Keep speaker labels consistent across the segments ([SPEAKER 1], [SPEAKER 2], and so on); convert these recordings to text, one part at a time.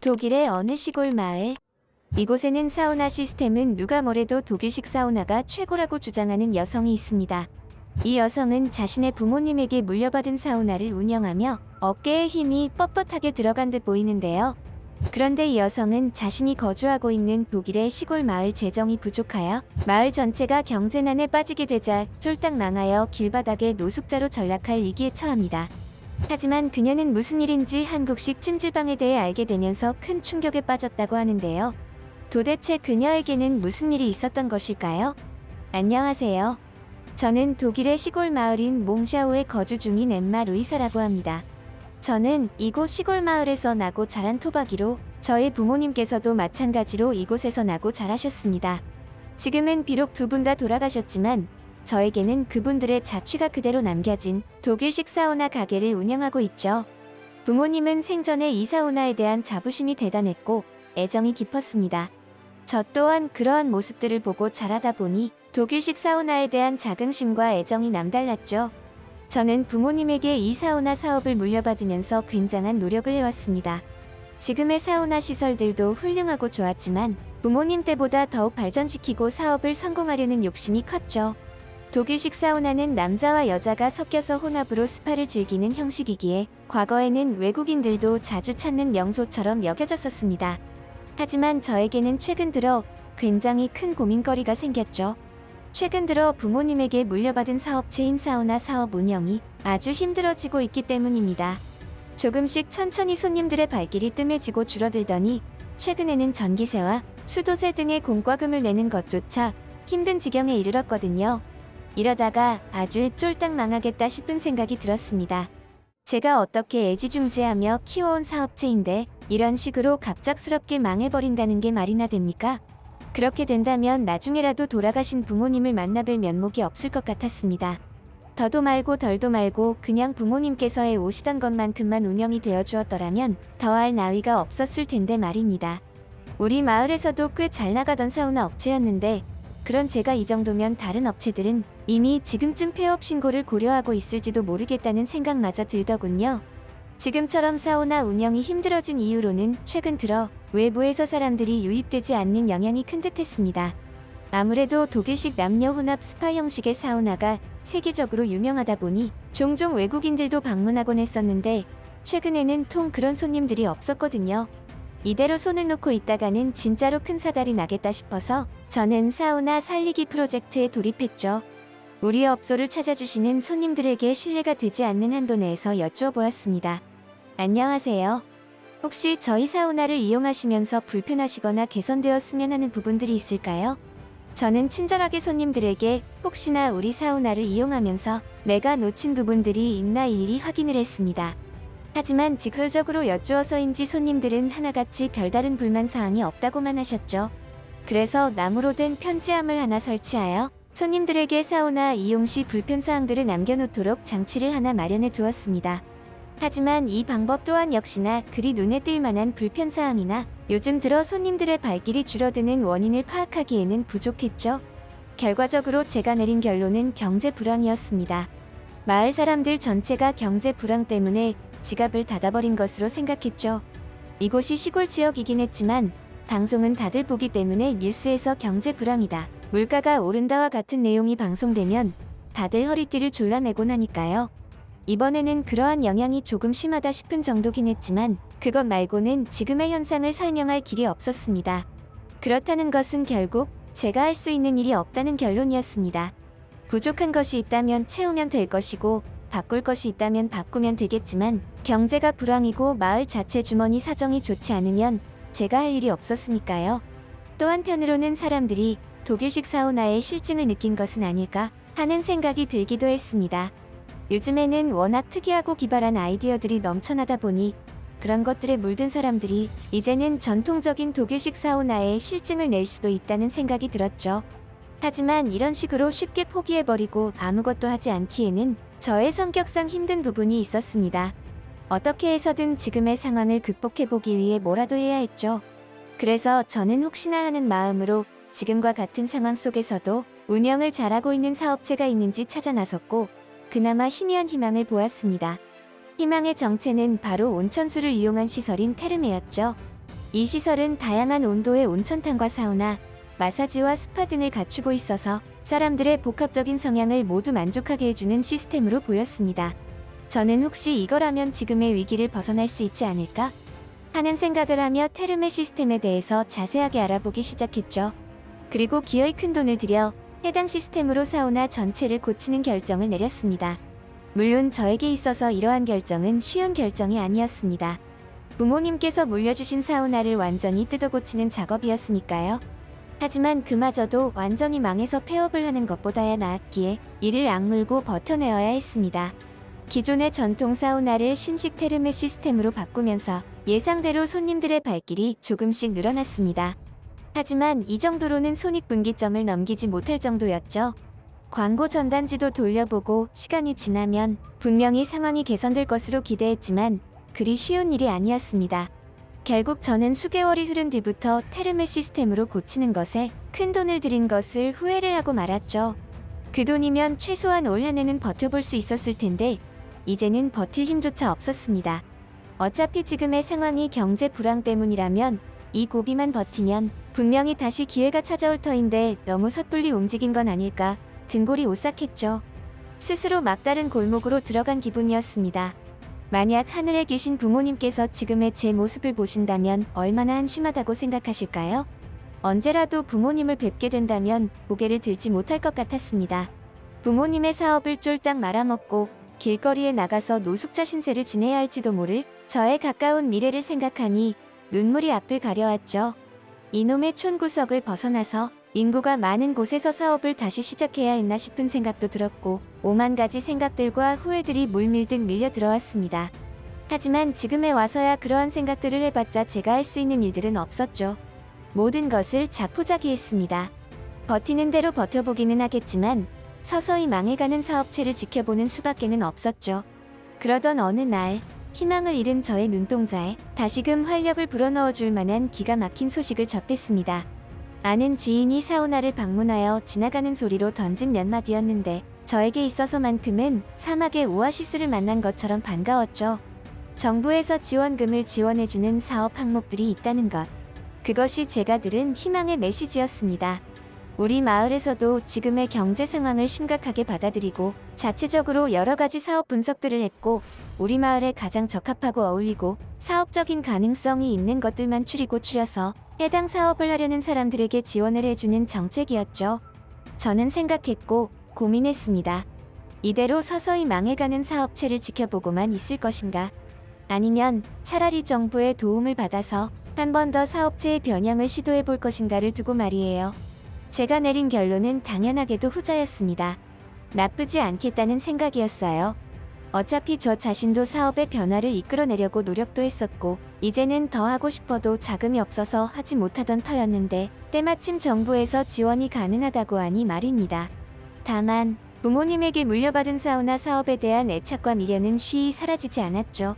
[SPEAKER 1] 독일의 어느 시골 마을. 이곳에는 사우나 시스템은 누가 뭐래도 독일식 사우나가 최고라고 주장하는 여성이 있습니다. 이 여성은 자신의 부모님에게 물려받은 사우나를 운영하며 어깨에 힘이 뻣뻣하게 들어간 듯 보이는데요. 그런데 이 여성은 자신이 거주하고 있는 독일의 시골 마을 재정이 부족하여 마을 전체가 경제난에 빠지게 되자 쫄딱 망하여 길바닥에 노숙자로 전락할 위기에 처합니다. 하지만 그녀는 무슨 일인지 한국식 찜질방에 대해 알게 되면서 큰 충격에 빠졌다고 하는데요. 도대체 그녀에게는 무슨 일이 있었던 것일까요? 안녕하세요. 저는 독일의 시골 마을인 몽샤우에 거주 중인 엠마 루이사라고 합니다. 저는 이곳 시골 마을에서 나고 자란 토박이로 저의 부모님께서도 마찬가지로 이곳에서 나고 자라셨습니다. 지금은 비록 두 분 다 돌아가셨지만 저에게는 그분들의 자취가 그대로 남겨진 독일식 사우나 가게를 운영하고 있죠. 부모님은 생전에 이 사우나에 대한 자부심이 대단했고 애정이 깊었습니다. 저 또한 그러한 모습들을 보고 자라다 보니 독일식 사우나에 대한 자긍심과 애정이 남달랐죠. 저는 부모님에게 이 사우나 사업을 물려받으면서 굉장한 노력을 해왔습니다. 지금의 사우나 시설들도 훌륭하고 좋았지만 부모님 때보다 더욱 발전시키고 사업을 성공하려는 욕심이 컸죠. 독일식 사우나는 남자와 여자가 섞여서 혼합으로 스파를 즐기는 형식이기에 과거에는 외국인들도 자주 찾는 명소처럼 여겨졌었습니다. 하지만 저에게는 최근 들어 굉장히 큰 고민거리가 생겼죠. 최근 들어 부모님에게 물려받은 사업체인 사우나 사업 운영이 아주 힘들어지고 있기 때문입니다. 조금씩 천천히 손님들의 발길이 뜸해지고 줄어들더니 최근에는 전기세와 수도세 등의 공과금을 내는 것조차 힘든 지경에 이르렀거든요. 이러다가 아주 쫄딱 망하겠다 싶은 생각이 들었습니다. 제가 어떻게 애지중지하며 키워온 사업체인데 이런 식으로 갑작스럽게 망해버린다는 게 말이나 됩니까? 그렇게 된다면 나중에라도 돌아가신 부모님을 만나뵐 면목이 없을 것 같았습니다. 더도 말고 덜도 말고 그냥 부모님께서 해 오시던 것만큼만 운영이 되어 주었더라면 더할 나위가 없었을 텐데 말입니다. 우리 마을에서도 꽤 잘 나가던 사우나 업체였는데 그런 제가 이 정도면 다른 업체들은 이미 지금쯤 폐업 신고를 고려하고 있을지도 모르겠다는 생각마저 들더군요. 지금처럼 사우나 운영이 힘들어진 이유로는 최근 들어 외부에서 사람들이 유입되지 않는 영향이 큰 듯했습니다. 아무래도 독일식 남녀 혼합 스파 형식의 사우나가 세계적으로 유명하다 보니 종종 외국인들도 방문하곤 했었는데 최근에는 통 그런 손님들이 없었거든요. 이대로 손을 놓고 있다가는 진짜로 큰 사달이 나겠다 싶어서 저는 사우나 살리기 프로젝트에 돌입했죠. 우리 업소를 찾아주시는 손님들에게 신뢰가 되지 않는 한도 내에서 여쭈어 보았습니다. 안녕하세요. 혹시 저희 사우나를 이용하시면서 불편하시거나 개선되었으면 하는 부분들이 있을까요? 저는 친절하게 손님들에게 혹시나 우리 사우나를 이용하면서 내가 놓친 부분들이 있나 일일이 확인을 했습니다. 하지만 직설적으로 여쭈어서인지 손님들은 하나같이 별다른 불만사항이 없다고만 하셨죠. 그래서 나무로 된 편지함을 하나 설치하여 손님들에게 사우나 이용 시 불편사항들을 남겨놓도록 장치를 하나 마련해 두었습니다. 하지만 이 방법 또한 역시나 그리 눈에 띌 만한 불편사항이나 요즘 들어 손님들의 발길이 줄어드는 원인을 파악하기에는 부족했죠. 결과적으로 제가 내린 결론은 경제 불황이었습니다. 마을 사람들 전체가 경제 불황 때문에 지갑을 닫아버린 것으로 생각했죠. 이곳이 시골 지역이긴 했지만 방송은 다들 보기 때문에 뉴스에서 경제 불황이다, 물가가 오른다와 같은 내용이 방송되면 다들 허리띠를 졸라매곤 하니까요. 이번에는 그러한 영향이 조금 심하다 싶은 정도긴 했지만 그것 말고는 지금의 현상을 설명할 길이 없었습니다. 그렇다는 것은 결국 제가 할 수 있는 일이 없다는 결론이었습니다. 부족한 것이 있다면 채우면 될 것이고 바꿀 것이 있다면 바꾸면 되겠지만 경제가 불황이고 마을 자체 주머니 사정이 좋지 않으면 제가 할 일이 없었으니까요. 또 한편으로는 사람들이 독일식 사우나의 실증을 느낀 것은 아닐까 하는 생각이 들기도 했습니다. 요즘에는 워낙 특이하고 기발한 아이디어들이 넘쳐나다 보니 그런 것들에 물든 사람들이 이제는 전통적인 독일식 사우나에 실증을 낼 수도 있다는 생각이 들었죠. 하지만 이런 식으로 쉽게 포기해버리고 아무것도 하지 않기에는 저의 성격상 힘든 부분이 있었습니다. 어떻게 해서든 지금의 상황을 극복해보기 위해 뭐라도 해야 했죠. 그래서 저는 혹시나 하는 마음으로 지금과 같은 상황 속에서도 운영을 잘하고 있는 사업체가 있는지 찾아 나섰고 그나마 희미한 희망을 보았습니다. 희망의 정체는 바로 온천수를 이용한 시설인 테르메였죠. 이 시설은 다양한 온도의 온천탕과 사우나, 마사지와 스파 등을 갖추고 있어서 사람들의 복합적인 성향을 모두 만족하게 해주는 시스템으로 보였습니다. 저는 혹시 이거라면 지금의 위기를 벗어날 수 있지 않을까? 하는 생각을 하며 테르메 시스템에 대해서 자세하게 알아보기 시작했죠. 그리고 기어이 큰 돈을 들여 해당 시스템으로 사우나 전체를 고치는 결정을 내렸습니다. 물론 저에게 있어서 이러한 결정은 쉬운 결정이 아니었습니다. 부모님께서 물려주신 사우나를 완전히 뜯어고치는 작업이었으니까요. 하지만 그마저도 완전히 망해서 폐업을 하는 것보다야 나았기에 이를 악물고 버텨내어야 했습니다. 기존의 전통 사우나를 신식 테르메 시스템으로 바꾸면서 예상대로 손님들의 발길이 조금씩 늘어났습니다. 하지만 이 정도로는 손익분기점을 넘기지 못할 정도였죠. 광고 전단지도 돌려보고 시간이 지나면 분명히 상황이 개선될 것으로 기대했지만 그리 쉬운 일이 아니었습니다. 결국 저는 수개월이 흐른 뒤부터 테르메 시스템으로 고치는 것에 큰 돈을 들인 것을 후회를 하고 말았죠. 그 돈이면 최소한 올 한 해는 버텨볼 수 있었을 텐데 이제는 버틸 힘조차 없었습니다. 어차피 지금의 상황이 경제 불황 때문이라면 이 고비만 버티면 분명히 다시 기회가 찾아올 터인데 너무 섣불리 움직인 건 아닐까 등골이 오싹했죠. 스스로 막다른 골목으로 들어간 기분이었습니다. 만약 하늘에 계신 부모님께서 지금의 제 모습을 보신다면 얼마나 한심하다고 생각하실까요? 언제라도 부모님을 뵙게 된다면 고개를 들지 못할 것 같았습니다. 부모님의 사업을 쫄딱 말아먹고 길거리에 나가서 노숙자 신세를 지내야 할지도 모를 저의 가까운 미래를 생각하니 눈물이 앞을 가려왔죠. 이놈의 촌구석을 벗어나서 인구가 많은 곳에서 사업을 다시 시작해야 했나 싶은 생각도 들었고 오만 가지 생각들과 후회들이 물밀듯 밀려 들어왔습니다. 하지만 지금에 와서야 그러한 생각들을 해봤자 제가 할 수 있는 일들은 없었죠. 모든 것을 자포자기했습니다. 버티는 대로 버텨보기는 하겠지만 서서히 망해가는 사업체를 지켜보는 수밖에는 없었죠. 그러던 어느 날 희망을 잃은 저의 눈동자에 다시금 활력을 불어넣어줄 만한 기가 막힌 소식을 접했습니다. 아는 지인이 사우나를 방문하여 지나가는 소리로 던진 몇 마디였는데 저에게 있어서만큼은 사막의 오아시스를 만난 것처럼 반가웠죠. 정부에서 지원금을 지원해주는 사업 항목들이 있다는 것. 그것이 제가 들은 희망의 메시지였습니다. 우리 마을에서도 지금의 경제 상황을 심각하게 받아들이고 자체적으로 여러 가지 사업 분석들을 했고 우리 마을에 가장 적합하고 어울리고 사업적인 가능성이 있는 것들만 추려서 해당 사업을 하려는 사람들에게 지원을 해주는 정책이었죠. 저는 생각했고 고민했습니다. 이대로 서서히 망해가는 사업체를 지켜보고만 있을 것인가? 아니면 차라리 정부의 도움을 받아서 한 번 더 사업체의 변형을 시도해 볼 것인가를 두고 말이에요. 제가 내린 결론은 당연하게도 후자였습니다. 나쁘지 않겠다는 생각이었어요. 어차피 저 자신도 사업의 변화를 이끌어내려고 노력도 했었고 이제는 더 하고 싶어도 자금이 없어서 하지 못하던 터였는데 때마침 정부에서 지원이 가능하다고 하니 말입니다. 다만 부모님에게 물려받은 사우나 사업에 대한 애착과 미련은 쉬이 사라지지 않았죠.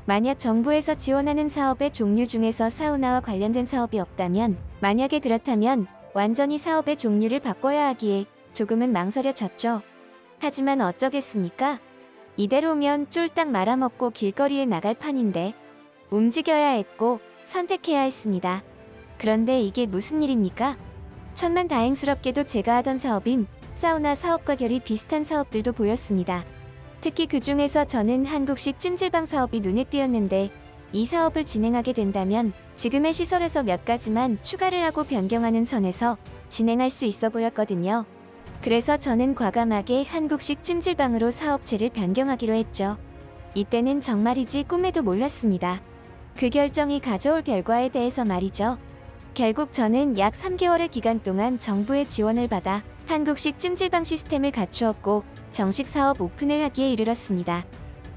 [SPEAKER 1] 만약 정부에서 지원하는 사업의 종류 중에서 사우나와 관련된 사업이 없다면 만약에 그렇다면 완전히 사업의 종류를 바꿔야 하기에 조금은 망설여졌죠. 하지만 어쩌겠습니까? 이대로면 쫄딱 말아먹고 길거리에 나갈 판인데 움직여야 했고 선택해야 했습니다. 그런데 이게 무슨 일입니까? 천만다행스럽게도 제가 하던 사업인 사우나 사업과 결이 비슷한 사업들도 보였습니다. 특히 그 중에서 저는 한국식 찜질방 사업이 눈에 띄었는데 이 사업을 진행하게 된다면 지금의 시설에서 몇 가지만 추가를 하고 변경하는 선에서 진행할 수 있어 보였거든요. 그래서 저는 과감하게 한국식 찜질방으로 사업체를 변경하기로 했죠. 이때는 정말이지 꿈에도 몰랐습니다. 그 결정이 가져올 결과에 대해서 말이죠. 결국 저는 약 3개월의 기간 동안 정부의 지원을 받아 한국식 찜질방 시스템을 갖추었고 정식 사업 오픈을 하기에 이르렀습니다.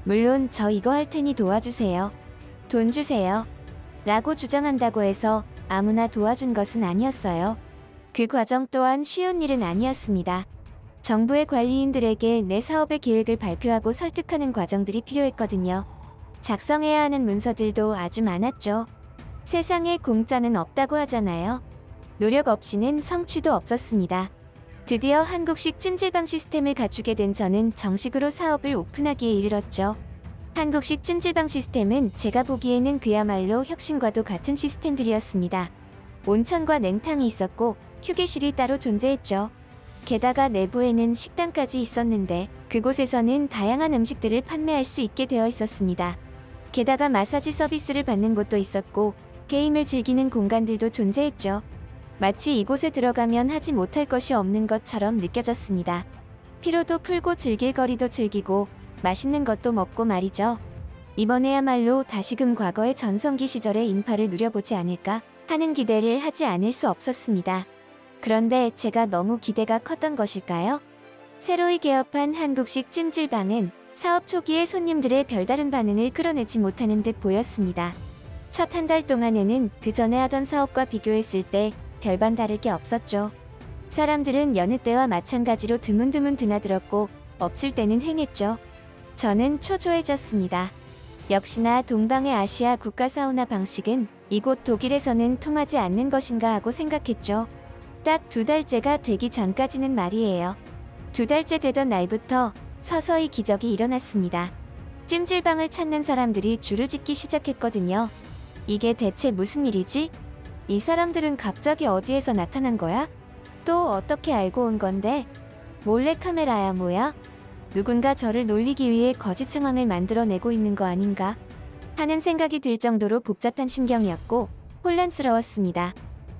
[SPEAKER 1] 물론 저 이거 할 테니 도와주세요. 돈 주세요. 라고 주장한다고 해서 아무나 도와준 것은 아니었어요. 그 과정 또한 쉬운 일은 아니었습니다. 정부의 관리인들에게 내 사업의 계획을 발표하고 설득하는 과정들이 필요했거든요. 작성해야 하는 문서들도 아주 많았죠. 세상에 공짜는 없다고 하잖아요. 노력 없이는 성취도 없었습니다. 드디어 한국식 찜질방 시스템을 갖추게 된 저는 정식으로 사업을 오픈하기에 이르렀죠. 한국식 찜질방 시스템은 제가 보기에는 그야말로 혁신과도 같은 시스템들이었습니다. 온천과 냉탕이 있었고 휴게실이 따로 존재했죠. 게다가 내부에는 식당까지 있었는데 그곳에서는 다양한 음식들을 판매할 수 있게 되어 있었습니다. 게다가 마사지 서비스를 받는 곳도 있었고 게임을 즐기는 공간들도 존재했죠. 마치 이곳에 들어가면 하지 못할 것이 없는 것처럼 느껴졌습니다. 피로도 풀고 즐길 거리도 즐기고 맛있는 것도 먹고 말이죠. 이번에야말로 다시금 과거의 전성기 시절의 인파를 누려보지 않을까 하는 기대를 하지 않을 수 없었습니다. 그런데 제가 너무 기대가 컸던 것일까요? 새로이 개업한 한국식 찜질방은 사업 초기에 손님들의 별다른 반응을 끌어내지 못하는 듯 보였습니다. 첫 한 달 동안에는 그 전에 하던 사업과 비교했을 때 별반 다를 게 없었죠. 사람들은 여느 때와 마찬가지로 드문드문 드나들었고 없을 때는 횡했죠. 저는 초조해졌습니다. 역시나 동방의 아시아 국가 사우나 방식은 이곳 독일에서는 통하지 않는 것인가 하고 생각했죠. 딱 2달째가 되기 전까지는 말이에요. 2달째 되던 날부터 서서히 기적이 일어났습니다. 찜질방을 찾는 사람들이 줄을 짓기 시작했거든요. 이게 대체 무슨 일이지? 이 사람들은 갑자기 어디에서 나타난 거야? 또 어떻게 알고 온 건데? 몰래카메라야 뭐야? 누군가 저를 놀리기 위해 거짓 상황을 만들어내고 있는 거 아닌가? 하는 생각이 들 정도로 복잡한 심경이었고 혼란스러웠습니다.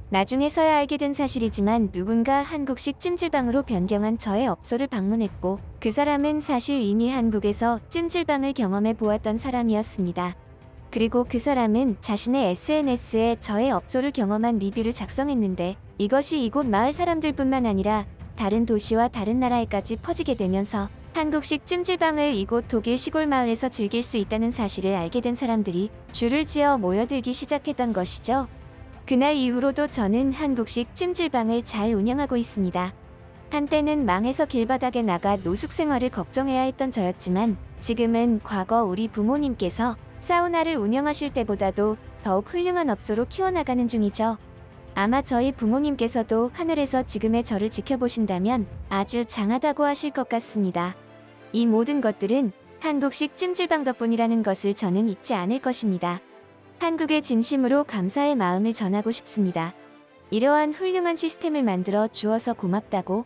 [SPEAKER 1] 나중에서야 알게 된 사실이지만 누군가 한국식 찜질방으로 변경한 저의 업소를 방문했고 그 사람은 사실 이미 한국에서 찜질방을 경험해 보았던 사람이었습니다. 그리고 그 사람은 자신의 SNS에 저의 업소를 경험한 리뷰를 작성했는데 이것이 이곳 마을 사람들뿐만 아니라 다른 도시와 다른 나라에까지 퍼지게 되면서 한국식 찜질방을 이곳 독일 시골 마을에서 즐길 수 있다는 사실을 알게 된 사람들이 줄을 지어 모여들기 시작했던 것이죠. 그날 이후로도 저는 한국식 찜질방을 잘 운영하고 있습니다. 한때는 망해서 길바닥에 나가 노숙 생활을 걱정해야 했던 저였지만 지금은 과거 우리 부모님께서 사우나를 운영하실 때보다도 더욱 훌륭한 업소로 키워나가는 중이죠. 아마 저희 부모님께서도 하늘에서 지금의 저를 지켜보신다면 아주 장하다고 하실 것 같습니다. 이 모든 것들은 한국식 찜질방 덕분이라는 것을 저는 잊지 않을 것입니다. 한국에 진심으로 감사의 마음을 전하고 싶습니다. 이러한 훌륭한 시스템을 만들어 주어서 고맙다고